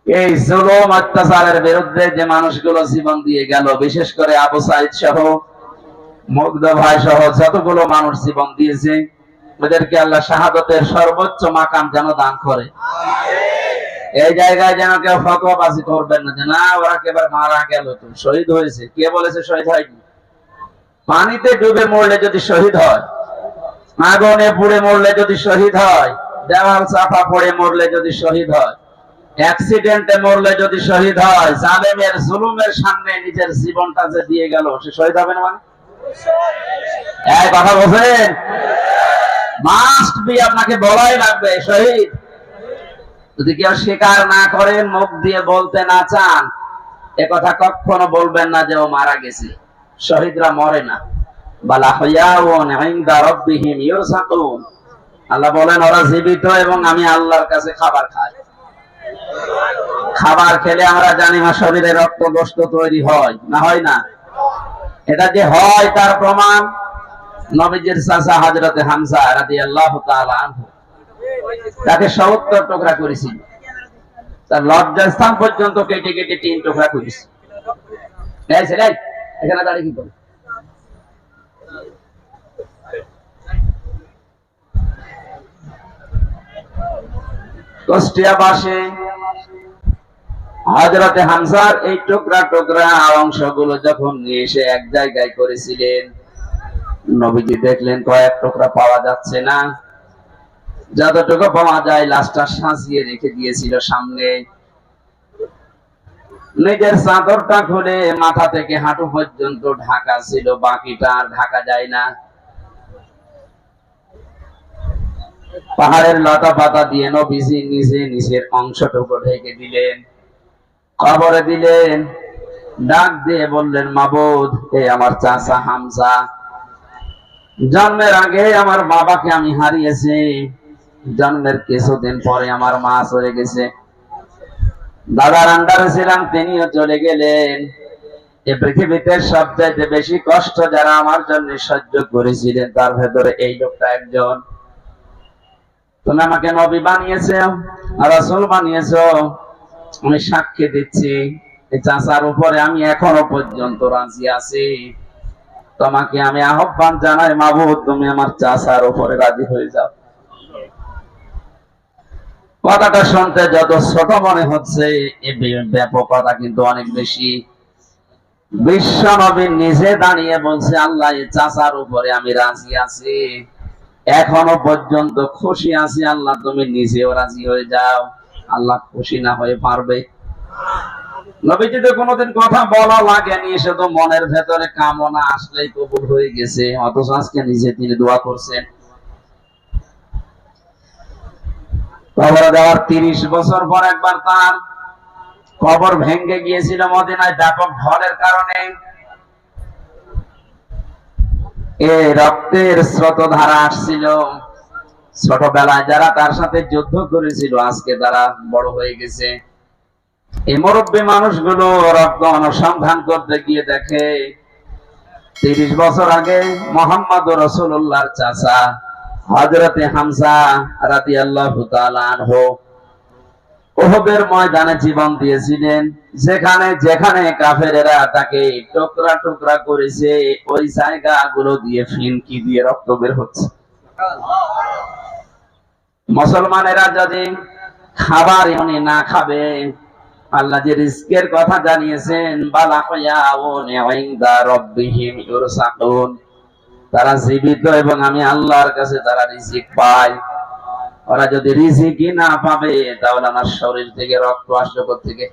এই জুলুম অত্যাচারের বিরুদ্ধে যে মানুষগুলো জীবন দিয়ে গেল, বিশেষ করে আবু সাইদ সহ, মুগ্ধ ভাই সহ যতগুলো মানুষ জীবন দিয়েছে, ওদেরকে আল্লাহ শাহাদতের সর্বোচ্চ মাকাম যেন দান করে। এই জায়গায় যেন কেউ ফতোয়াবাজি করবেন না যে না ওরা কেবল মারা গেল, তো শহীদ হয়েছে। কে বলেছে শহীদ হয়নি? পানিতে ডুবে মরলে যদি শহীদ হয়, আগুনে পুড়ে মরলে যদি শহীদ হয়, দেওয়াল চাপা পড়ে মরলে যদি শহীদ হয়, অ্যাক্সিডেন্টে মরলে যদি শহীদ হয়, জালেমের জুলুমের সামনে নিজের জীবনটা যে দিয়ে গেল, সে শহীদ হবে না? মানে এই কথা বলছেন, মাস্ট বি, আপনাকে বলাই লাগবে শহীদ। যদি কেউ স্বীকার না করেন, মুখ দিয়ে বলতে না চান, এ কথা কখনো বলবেন না যে ও মারা গেছে। শহীদরা মরে না। আল্লাহ বলেন ওরা জীবিত এবং আমি আল্লাহর কাছে খাবার খাই। খাবার খেলে আমরা জানি না শরীরে রক্ত গোশত তৈরি হয় না, হয় না? এটা যে হয় তার প্রমাণ নবীজির চাচা হযরতে হামজা রাদিয়াল্লাহু তাআলা আনহু, তাকে 70 টুকরা করেছিল। তার লজ্জাস্থান পর্যন্ত কেটে কেটে 3 টুকরা করেছে। এখানে দাঁড়িয়ে কি করে? কুষ্টিয়াবাসী হযরতে হামজার এই টুকরা টুকরা অংশগুলো যখন নিয়ে এসে এক জায়গায় করেছিলেন, নবীজি দেখলেন কয়েক টুকরা পাওয়া যাচ্ছে না, যতটুকু পাওয়া যায় লাশটা সাজিয়ে রেখে দিয়েছিল সামনে। নিজের চাদরটা খুলে মাথা থেকে হাঁটু পর্যন্ত ঢাকা ছিল, বাকিটা ঢাকা যায় না। পাহাড়ের লতা পাতা দিয়ে নবীজি নিজে নিজের অংশটুকু ঢেকে দিলেন, কবরে দিলেন, ডাক দিয়ে বললেন মাবুদ, এই আমার চাচা হামজা, জন্মের আগে আমার বাবাকে আমি হারিয়েছি, জন্মের কিছুদিন পরে আমার মা চলে গেছে, দাদার আন্ডারে ছিলাম, তিনিও চলে গেলেন। এই পৃথিবীতে সবচাইতে বেশি কষ্ট যারা আমার জন্য সহ্য করেছিলেন তার ভেতরে এই লোকটা একজন। তুমি আমাকে নবী বানিয়েছো, রাসূল বানিয়েছো, আমি সাক্ষী দিচ্ছি এই চাচার উপরে আমি এখনো পর্যন্ত রাজি আছি। তোমাকে আমি আহ্বান জানাই মাবুদ, তুমি আমার চাচার উপরে রাজি হয়ে যাও। কথাটা শুনতে যত ছোট মনে হচ্ছে, এই ব্যাপকতা কিন্তু অনেক বেশি। বিশ্ব নবী নিজে দাঁড়িয়ে বলছে আল্লাহ এই চাচার উপরে আমি রাজি আছি, এখনো পর্যন্ত খুশি আছি, আল্লাহ তুমি নিজেও রাজি হয়ে যাও। আল্লাহ খুশি না হয়ে পারবে? নবীজি তো কোনোদিন কথা বলা লাগেনি, শুধু মনের ভেতরে কামনা আসলেই কবুল হয়ে গেছে, অথচ আজকে নিজে তিনি দোয়া করছেন। কবর দেওয়ার 30 বছর পর একবার তার কবর ভেঙে গিয়েছিল মদিনায় ব্যাপক ঝড়ের কারণে। এই রক্তের স্রোতধারা আসছিল, ছোটবেলায় যারা তার সাথে যুদ্ধ করেছিল আজকে তারা বড় হয়ে গেছে। এই মুরব্বী মানুষগুলো রক্ত অনুসন্ধান করতে গিয়ে দেখে 30 বছর আগে মুহাম্মদুর রাসূলুল্লাহর চাচা হযরতে হামজা রাদিয়াল্লাহু তাআলা আনহু উহুদের ময়দানে জীবন দিয়েছিলেন। যেখানে যেখানে কাফেরেরা তাকে টুকরা টুকরা করেছে, ওই জায়গাগুলো দিয়ে ফিনকি দিয়ে রক্ত বের হচ্ছে। মুসলমানেরা যদি খাবার এমনি না খাবে, আল্লাহ যে রিজকের কথা জানিয়েছেন, তারা জীবিত এবং আমি আল্লাহর কাছে তারা রিজিক পায়। ওরা যদি রিজিকই না পাবে তাহলে আমার শরীর থেকে রক্ত আসলো কোথা থেকে?